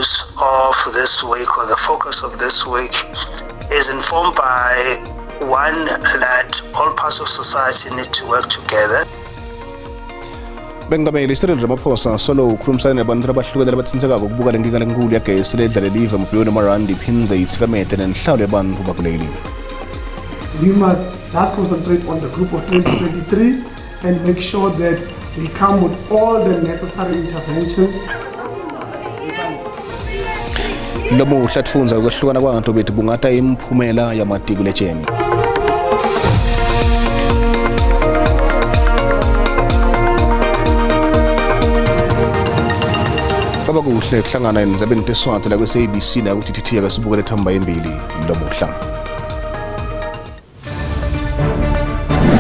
purpose of this week, or the focus of this week, is informed by one, that all parts of society need to work together. Bengameli Cyril Ramaphosa solo ukhulumisana nabantu abahlukene labatsinsekako ukubuka lenkinga lenkulu yagesi ledlala live emibhiyweni amarandi iphindze ithikamete nenhlalo yabantfu bakuleli. We must just concentrate on the group of 2023 and make sure that we come with all the necessary interventions. Lomuhla Tifundza ukwehlukana kwabantu bethu bungata imiphumela yamatikuletjeni. Baba kuhle kuhlangana nizabeni teswati la kwe-ABC la ukuthi thithiya kasibukele thamba embili lomuhla.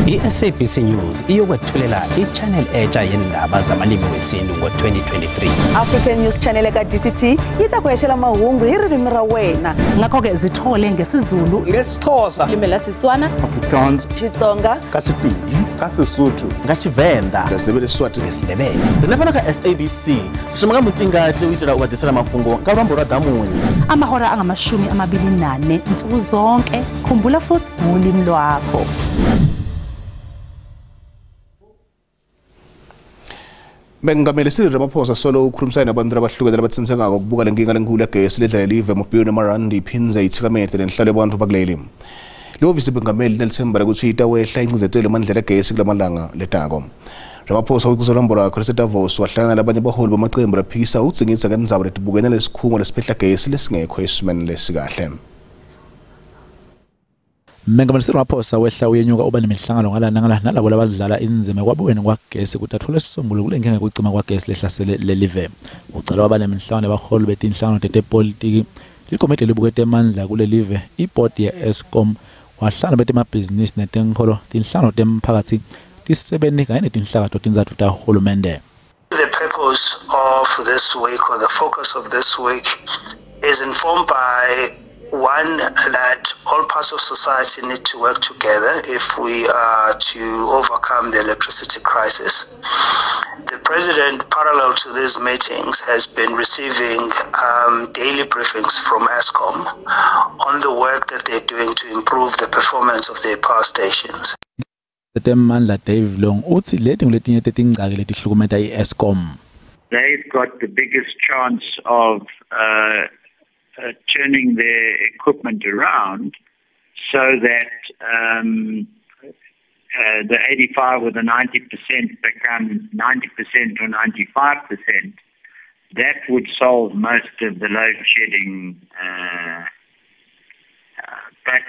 I-SABC News iyokwethulela i-channel entsha yendaba zamalimi wesintu ngo-2023. African News Channel ka-DTT itakuheshela mahungu hi ririmi ra wena. Ngakho-ke zithole ngesiZulu, ngesixhosa, limi la Setswana, Afrikaans, Xitsonga, kaSepedi, kaSesotho, ngaTshivenda, ngesiswati ngesindebele. Lelafana ka-SABC rishimaka mutingathi uyitela ukwadisela maphungo kalwambo lwa damuni. amahora angama-24 nsuku zonke. Khumbula futhi ngolimi lwakho. Bengameli Cyril Ramaphosa solo ukhulumisana nabantu abahlukene labatsinsekako ukubuka lenkinga lenkulu yagesi ledlala live emibhiyweni amarandi iphindze ithikamete nenhlalo yabantfu bakuleli. Lihhovisi bengameli nelithemba ukuthi itawehla incindezelo emandleni agesi kulamalanga letako. Ramaphosa ukuzolambo lakho leseDavos wahlangana nabanye abaholi bamaqembu aphikisa ukudzingidza ngendzaba letibukene lesikhungo lesiphehla gesi lesingekho esimeni lesikahle. Mengameli Ramaphosa wehla uyenyuka uba nemihlangano ngalana nalabo labadlala inzima kwabuweni kwagesi ukuthi athole isisombululo kule nkinga yokucima kwagesi lehlasele lelive. Ucala waba nemihlangano yabaholi betinhlangano tepolitiki likomiti libukete amandla kule live iboard ye-e-Gwalagwaleni wahlangana betemabhizinisi netenkholo tinhlangano temphakathi tisebeni kanye netinhlaka tinzatfu tahulumende. The purpose of this week, or the focus of this week, is informed by one, that all parts of society need to work together if we are to overcome the electricity crisis. The President, parallel to these meetings, has been receiving daily briefings from e-Gwalagwaleni on the work that they're doing to improve the performance of their power stations. Mandla Dave Long uthi leti nguletinye tetingcaki letihlukumeta i-e-Gwalagwaleni. They've got the biggest chance of turning their equipment around so that the 85 or the 90% becomes 90% or 95%. That would solve most of the load shedding, but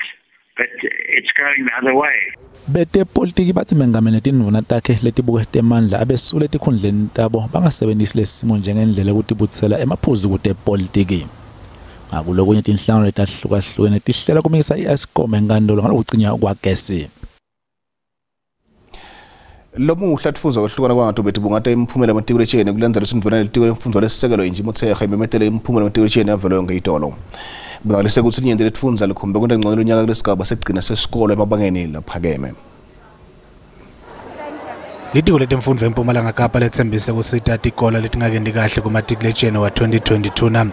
it's going the other way. Bete politiki bathi mengameli tindvuna takhe letibukete emandla abesule tikhundleni tabo bangasebenzisi lesimo njengendlela ukuthi butsela emaphuzu kude politiki. Akulokunye tinhlangano letahlukahlukene tihlela kumisa i-e-Gwalagwaleni enkantolo ngalokucinywa kwagesi. Lomuhla Tifundza ukwehlukana kwabantu bethu bungata imiphumela yamatikuletjeni kulandzela Udvumele litiko lemfundvo lesisekelo injimotsekha imemetele imiphumela yamatikuletjeni yavelo yonke itolo. Bukalise ukuthi inyende letifundza likhombe kwenta ngcono unyaka kulesigaba sekugcina sesikolo emabangeni laphakeme. Litiko letemfundvo eMpumalanga Kapa letsembise kusita tikolo letingakenti kahle kumatikuletjeni wa 2022 na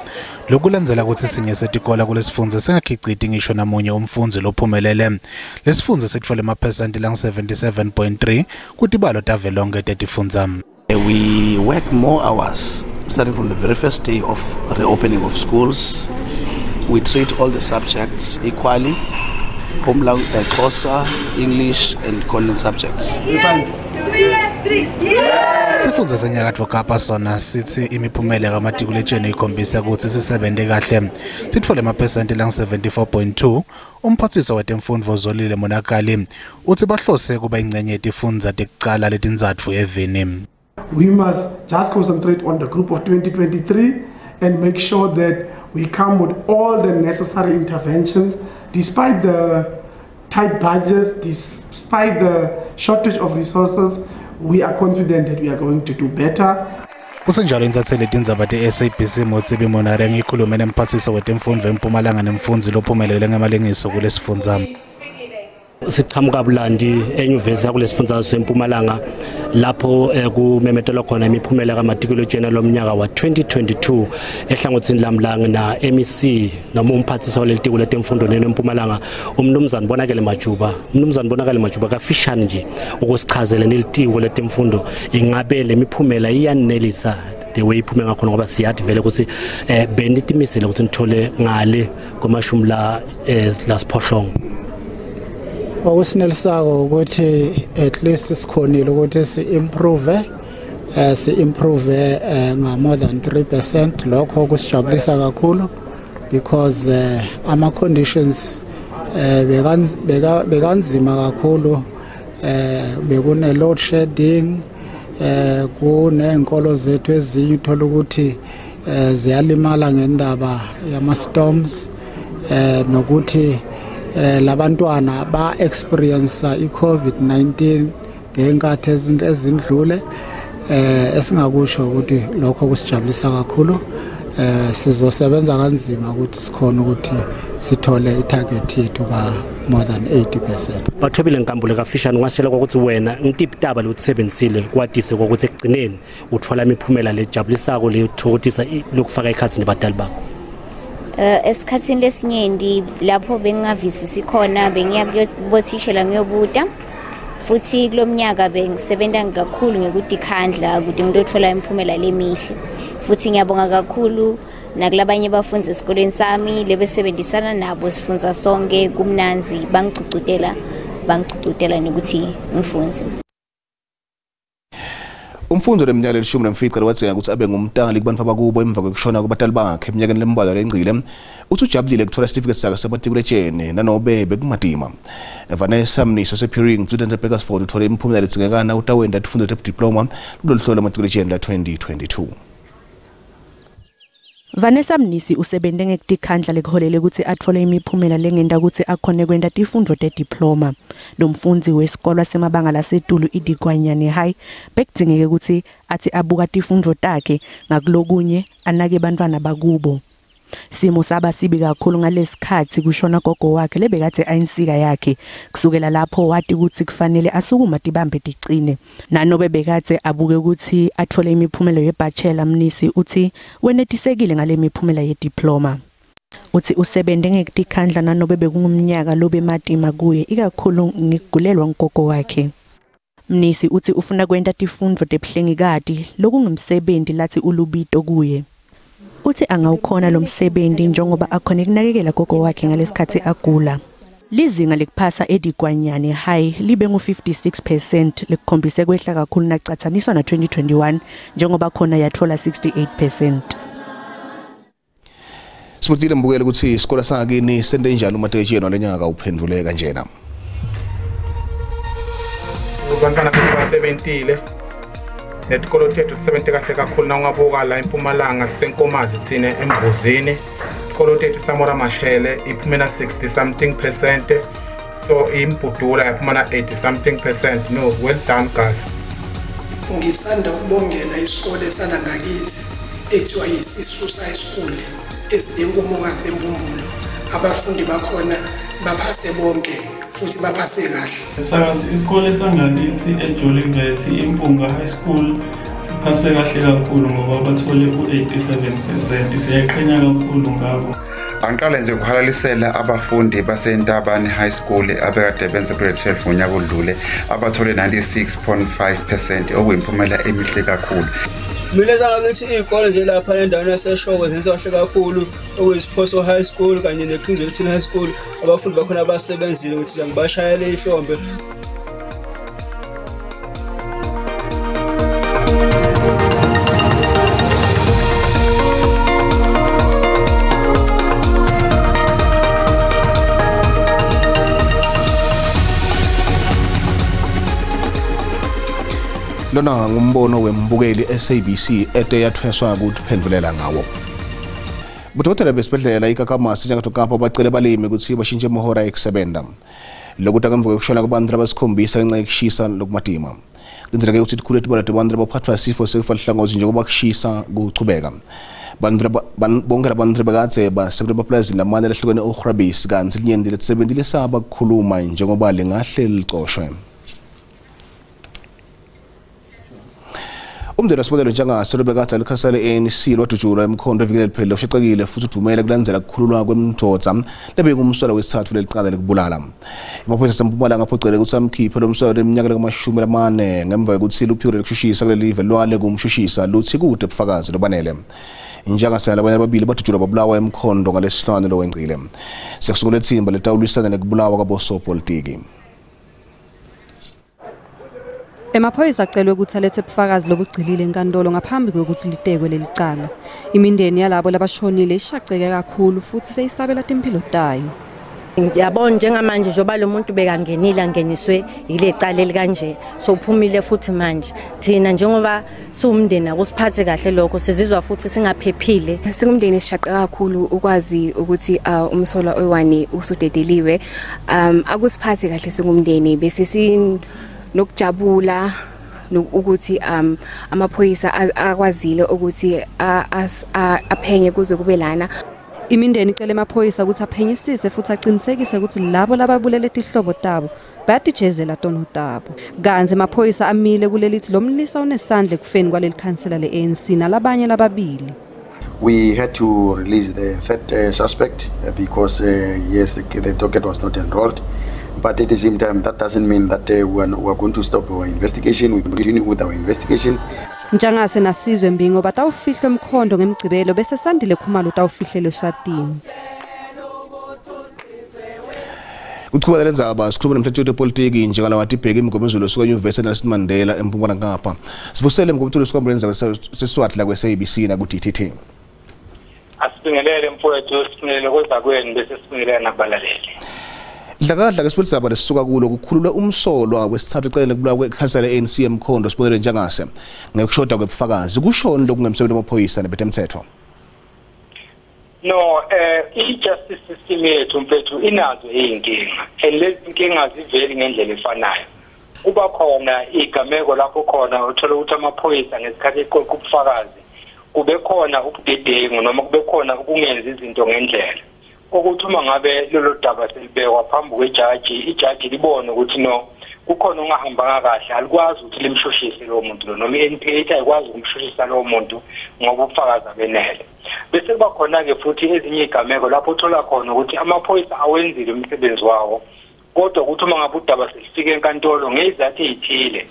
lokulandzela kutsi sinye setikola kulesifundza singakhiciti ngisho namunye umfundzi lophumelele. Lesifundza sitfole amaphesenti lang 77.3 kutibalo tavelonke tetifundza. We work more hours starting from the very first day of reopening of schools. We treat all the subjects equally, home language, Xhosa, English and content subjects. Sifundza senyakatfo Kapa sona sithi imiphumela yamatikuletjeni ikhombisa ukuthi sisebente kahle. Sitfole amaphesenti lang 74.2. Umphathiswa wetemfundvo Zolile Monakali uthi bahlose kuba ingcenye yetifundza tekucala letindzatfu eveni. We must just concentrate on the group of 2023 and make sure that we come with all the necessary interventions despite the tight budgets, despite the shortage of resources. We are confident that we are going to do better. Kusenjalo inzathele Tindzaba te-SABC Motsibi Monare ngikhulume nemphathiso wetemfundvo eMpumalanga nemfundzi lophumelele ngemalengiso kulesifundza. Siqhamuka Bulandi enyuvesi yakulesifundazwe sempumalanga lapho kumemetelwa khona imiphumela kamatikuletjeni lomnyaka wa 2022 ehlangothini lamlanga na MEC noma umphathisi walelitiko letemfundo nempumalanga umnumzane Bonakele Majuba. Umnumzane Bonakele Majuba kafishane nje ukusichazela nelitiko letemfundo ingabe lemiphumela iyanelisa the way iphumela ngakhona ngoba siyathi vele ukuthi benitimisele ukuthi nithole ngale komashumi la siphohlongo. Okusinelisako ukuthi at least sikhonile ukuthi si-improve nga more than 3%. Lokho kusijabulisa kakhulu because ama-conditions bekanzima kakhulu, bekune load shedding, kuney'nkolo zethu ezinye uthola ukuthi ziyalimala ngendaba yama-storms, nokuthi labantwana ba experience i-COVID-19 ngenkathi ezindlule, esingakusho ukuthi lokho kusijabulisa kakhulu. Sizosebenza kanzima ukuthi sikhona ukuthi sithole itarget yethu ka more than 80%. Bathobile Nkambule kafishane ngasitshela ukuthi wena ngitipitaba lokusebenzisile kwadise ukuthi ekugcineni uthola imiphumela lejabulisako lethokothisa lokufaka ikhathi nebadali bakho. Esikhathini lesinyenti lapho bengingavisisi khona bengiya kubothishela ngiyobuta futhi kulomnyaka bengisebenza kakhulu ngekudikhandla ukuthi ngitothola imiphumela lemihle futhi ngiyabonga kakhulu nakulabanye abafundi esikoleni sami lebesebenzisana nabo sifunza sonke kumnanzi bangicudutela nokuthi ngifunze. Umfundi leminyaka leshumi nemfica wathenga ukuthi abe ngumtali kubantu abakubo emva kwekushona kubatali bakhe eminyakeni lembalwa lengcile uthi ujabulile kuthola sitifiketi sakhe samatikuletjeni nanobe bekumadima. Vanessa mnisi osePeering student eBakersford uthola imiphumela ledzingekana utawenda Tifundza diploma kuloluhlolo lwamatikuletjeni la 2022. Vanessa mnisi usebente ngekudikhandla lekuholele ukuthi athole imiphumela lengenda ukuthi akhone kwenda tifundvo diploma. Lo mfundzi wesikolo wasemabanga lasetulu iDigwanyane High bekudingeke ukuthi athi abuka tifundvo takhe ngakulokunye anake bantwana bakubo. Simo saba sibi kakhulu ngalesikhathi kushona gogo wakhe lebekade ayinsika yakhe. Kusukela lapho wathi ukuthi kufanele asukuma tibambe ticine. Nanobe bekade abuke ukuthi athole imiphumela yebachelor mnisi uthi wenetisekile ngale miphumela yediploma. Uthi usebente ngekudikhandla nanobe bekungumnyaka lobe matima kuye ikakhulu ngigulelwa ngogogo wakhe. Mnisi uthi ufuna kwenda tifundvo tebuhlengikati lokungumsebenzi lathi ulubito kuye. Uthi angawukhona lo msebenzi njengoba akhona kunakekela gogo wakhe ngalesikhathi agula. Lizinga lekuphasa eDigwanyane High libe ngu56% lekukhombise kwehla kakhulu nacathaniswa na 2021 njengoba khona yathola 68%. Sibukile mbukele ukuthi isikole sakini sente njani umatikuletjeni walenyaka uphendvule kanjena. Ubantwana basebentile netikolo tethu sisebenze kahle kakhulu nangabuka la eMpumalanga sisenkomazi thina embuzini. Tikolo tethu samora mashele iphumela 60 something percent, so imbudula yaphumana 80 something percent. No, well done guys. Ngisanda ukubongela isikole sana ngakithi ekuthiwa yisisusa isikole esinenkomokazi embumbulo. Abafundi bakhona baphase bonke futhi baphase kahle. Sakanti isikole sangakithi eJoliveti Impunga High School siphase kahle kakhulu ngoba bathole u87%. Siyayiqhenya kakhulu ngabo. Angiqale nje ukuhalalisela abafundi baseNtabane High School abekade benze grade 12 ngonyaka odlule abathole 96.5% okuyimphumela emihle kakhulu. Mina sangakithi izikole nje lapha endaweni yaseshoko zenza kahle kakhulu okuyisiphoso high school kanye neKing's High School abafundi bakhona abasebenzile ukuthi nje ngibashayele ihlombe. Lona ngumbono wembukeli SABC ete yathweswa ukuthi phendvulela ngawo. Budokotela besibhedlela ikakamasi njengathi Kapa bacele balimi ukuthi bashintshe amahora ekusebenta. Lokuthi akamva kwekushona kwabantu labasikhombisa ngenxa yokushisa lokumadima. Lenzela ukuthi ikhule tibala abantu abaphathwa isifo sekufahlangozi njengoba kushisa kuchubeka. bonke abantu bekade basebenza emapulazini lamanye lahlukene oGrabis kanti linyende lesebenti lesaba kukhuluma njengoba lengahle licoshwe. Umndeni wasibonelo ntshangase bekade alikhasele ANC lwadutshulwa emkhondo evikele liphela ushaqekile futhi Udvumele kulandzela kukhululwa kwemtsotsa lebeke umsolwa wesithathu lelicala lekubulala. Amaphoyisa aseMpumalanga aphoqele ukuthi amkhiphe lo msolwa eminyaka leka-40 ngemva kokuthi luphiko lekushisa kuleli live lwale kumshushisa luthi kude ubufakazi lobanele. Injangase labanye ababili badutshulwa babulawa emkhondo ngalesihlanu lowencile. Sekusungula ithimba letawulisana nekubulawa kwabosopolitiki. Emaphoyisa acelwe ukuthi alethe ubufakazi lobugcilile enkantolo ngaphambi kokuthi litekwe leli cala. Imindeni yalabo labashonile ishaqeke kakhulu futhi seyisabela impilo tayo. Ngiyabona njengamanje njoba lo muntu bekangenile angeniswe ile cala elikanje so uphumile futhi manje thina njengoba siwumndeni akusiphathe kahle lokho sizizwa futhi singaphephile. Singumndeni esishaqe kakhulu ukwazi ukuthi umsolwa oyi-1 usudedeliwe akusiphathe kahle singumndeni bese nokujabula ukuthi amaphoyisa akwazile ukuthi aphenye kuze kube lana. Imindeni icela emaphoyisa ukuthi aphenyisise futhi aqinisekise ukuthi labo lababulele tihlobo tabo bayatijezela tono tabo. Kanzi amaphoyisa amile kulelithi lo mnisi unesandla ekufeni kwaleli khansela le-ANC nalabanye lababili. We had to release the third suspect because yes, the docket was not enrolled. But at the same time, that doesn't mean that we are going to stop our investigation. We continue with our investigation. Ntshangase nasizwe mbingo batawufihlwa emkhondo ngemgcibelo bese sandile khumalo utawufihlele Eswatini. Kuthula Tindzaba sikhuluma nomthetho wepolitiki njengala wathi ibheke imigomezelo suka eNyuvesi yaseNelson Mandela eMpumalanga Kapa. Sivusele mgomtholo sikwambenza sesiswathi la kwe-SABC na ku-DTT. Asibingelele mfowethu sibingelele kozakweni bese sibingelele nabalaleli. Dlakadla kesipholisaba lesisuka kulo kukhululwa umsolwa wesithathu ecele kubulawa kwekhansela le-ANC emkhondo sibonele ntshangase ngekushoda kwebufakazi kushone lokungemsebenzi amaphoyisa nebetemthetho. No, i-justice system yethu mfethu inazo iy'nkinga and lezi nkinga ziveli ngendlela efanayo. Kuba khona igameko lapho khona uthola ukuthi amaphoyisa ngesikhathi eqoqa ubufakazi kube khona ubudedengu noma kube khona ukungenza izinto ngendlela. Ukuthi uma ngabe lelo daba selibekwa phambi kwejaji ijaji libone ukuthi no kukhona ongahambanga kahle alikwazi ukuthi limshushise lo muntu lo noma i-NPA ayikwazi ukumshushisa lo muntu ngoba ubufakazi abenele. Bese kuba khona ke futhi ezinye igameko lapho uthola khona ukuthi amaphoyisa awenzile umsebenzi wawo kodwa ukuthi uma ngabe udaba selifike enkantolo ngezizathu ezithile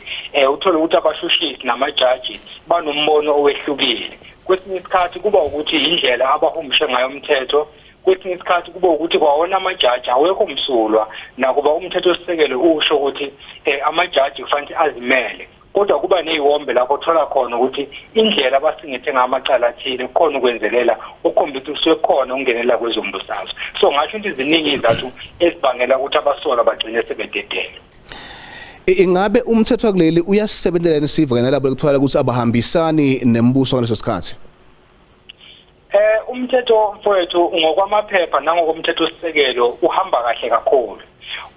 uthola ukuthi abashushisi namajaji banombono owehlukile. Kwesinye isikhathi kuba ukuthi indlela abahumushe ngayo umthetho kwesinye isikhathi kuba ukuthi kwawona amajaji awekho umsulwa nakuba umthetho osisekelo usho ukuthi amajaji kufanele azimele kodwa kuba neyiwombe lapho uthola khona ukuthi indlela abasingethe ngamacala athile khona ukwenzelela ukhombisa usekhona ungenela kwezombusazwe. So ngasho ukuthi iziningi izathu ezibangela ukuthi abasolwa bagcine sebededele. Ingabe umthetho wakuleli uyasebenzela nesiva kanalabo ekuthola ukuthi abahambisani nembuso ngaleso sikhathi? Umthetho mfowethu ngokwamaphepha nangokomthetho sisekelo uhamba kahle kakhulu.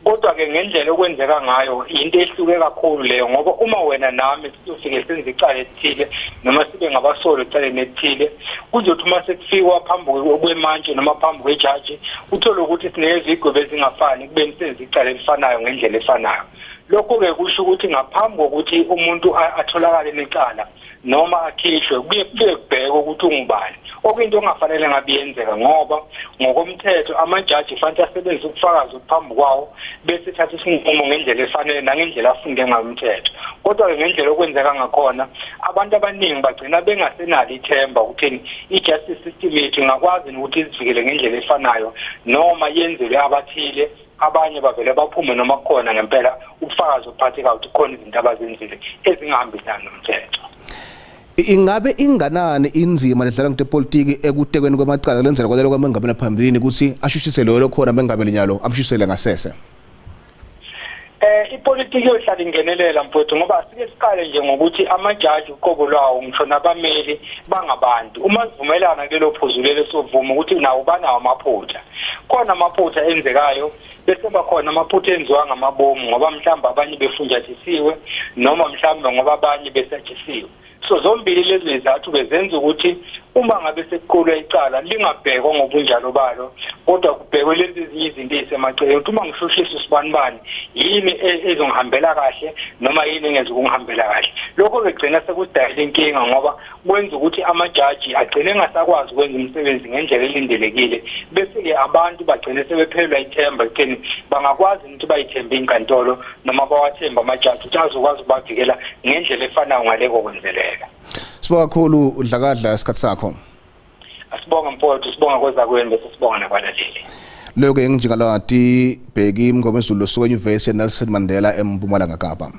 Kodwa ke ngendlela okwenzeka ngayo into ehluke kakhulu leyo ngoba uma wena nami sifike senze icala elithile noma sibe ngabasolo ecaleni elithile kuzothi uma sekufikwa phambi kwemantshi noma phambi kwejaji uthola ukuthi sinezigwebo ezingafani kube senze icala elifanayo ngendlela efanayo. Lokho ke kusho ukuthi ngaphambi kokuthi umuntu atholakale necala noma akhishwe kuye kubhekwe ukuthi ungubani. Okuyinto ongafanele ngabe yenzeka ngoba ngokomthetho amajaji fanele asebenzise ubufakazi phambi kwawo bese thatha isinqumo ngendlela efanele nangendlela afunde ngayo umthetho. Kodwa ngendlela okwenzeka ngakhona abantu abaningi bagcina bengasenalo ithemba ukuthi i-justice system yethu ingakwazi ukuthi izivikele ngendlela efanayo noma yenzelwe abathile abanye bavele baphume noma khona ngempela ubufakazi obuphatheka ukuthi khona izinto abazenzile ezingahambisani nomthetho. Ingabe inganani inzima ledlala ngepolitiki ekutekweni kwamacala lenzela kwalelo kwamengamela phambili ukuthi ashushise lo khona mengameli nyalo amshusele ngasese? Ipolitiki yohlala ingenelela mfowethu ngoba asike siqale nje ngokuthi amajaji uqobo lwawo ngisho nabameli bangabantu uma sivumelana kulelo phuzulelo sovuma ukuthi nawo banawo amaphutha khona amaphutha enzekayo bese bakhona amaphutha enziwa ngamabomu ngoba mhlawumbe abanye befunjathisiwe noma mhlawumbe ngoba abanye besatshisiwe. so zombili lezi izathu bezenza ukuthi uma ngabe sekuqulwa icala lingabhekwa ngobunjalo balo kodwa kubhekwe lezi izinto ezisemaceleni ukuthi uma ngihlushisa usibanibani yini ezongihambela kahle noma yini engeze ukungihambela kahle lokho begcina sekudala inkinga ngoba kwenza ukuthi amajaji agcine engasakwazi ukwenza umsebenzi ngendlela elindelekile bese abantu bagcine sebephelelwa ithemba ekutheni bangakwazi ukuthi bayithembe inkantolo noma bawathemba amajaji ukuthi azokwazi ukubavikela ngendlela efanayo ngaleko kwenzeleka. Sibonga kakhulu udlakadla isikhathi sakho. Asibonga mfowethu, sibonga kwezakweni bese sibonga nakwalaleli. Lokho engijikalati bheki imngomezulu losuka eUniversity Nelson Mandela eMpumalanga Kapa.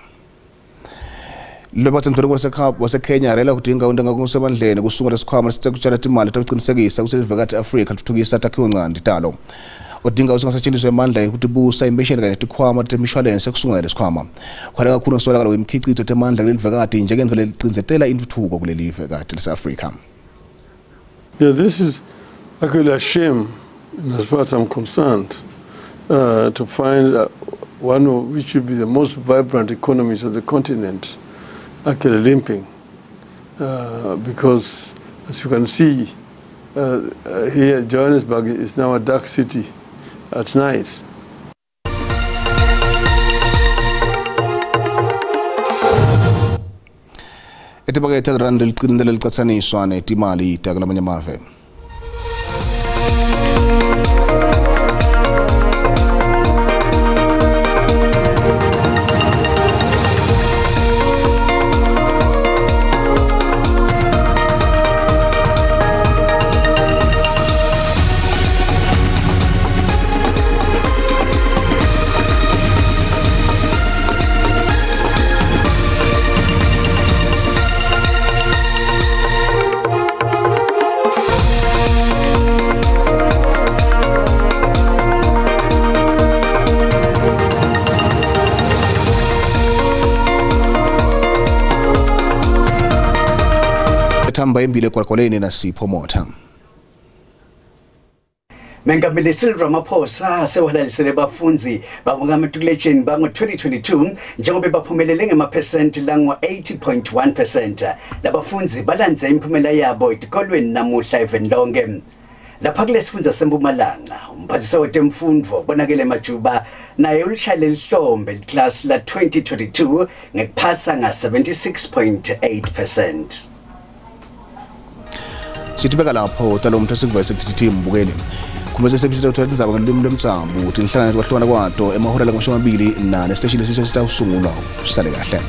Lobathenthweni waseKenya rela kudinga unto ngakusemandleni kusungula isikhwama sitsekutshala imali tokuqinisekisa ukuthi livekati Africa lithuthukisa takhiwo ncandi talo. Udinga usingasetshenziswa emandla ukuthi busa impesheni kanye netikhwama temishwalense kusungula lesikhwama. Khona kakhulu ngisolakala wemkhicito temandla kulelivekati njengendlela licindzetela intuthuko kulelivekati lase-Africa. Yeah, this is actually a shame, as far as I'm concerned, to find one of which should be the most vibrant economies of the continent actually limping, because as you can see, here Johannesburg is now a dark city at night. Etibakethe rand liqinile liqathaniswa netimali itakulamanye amave. Thamba embile kwakwaleni nasiphomotha. Mengameli Ramaphosa sewalalisele bafundzi bamatikuletjeni bango 2022 njengoba baphumelele ngemaphesenti lango 80.1%. Labafundzi balandze imiphumela yabo etikolweni namuhla even lonke. Lapha kulesifundza seMpumalanga umphathiswa wetemfundvo bonakele Majuba naye ulishayile lihlombe liclass la 2022 ngekuphasa nga 76.8%. Sitibeka lapho talo umuntu esingivayise kuthi mbukeli kumase sebisitha uthatha izaba ngelimi lemtsambo uthi inhlangano kwahlukana kwato emahora la 24 na nestation lesisho sita usungulwa sisale kahle.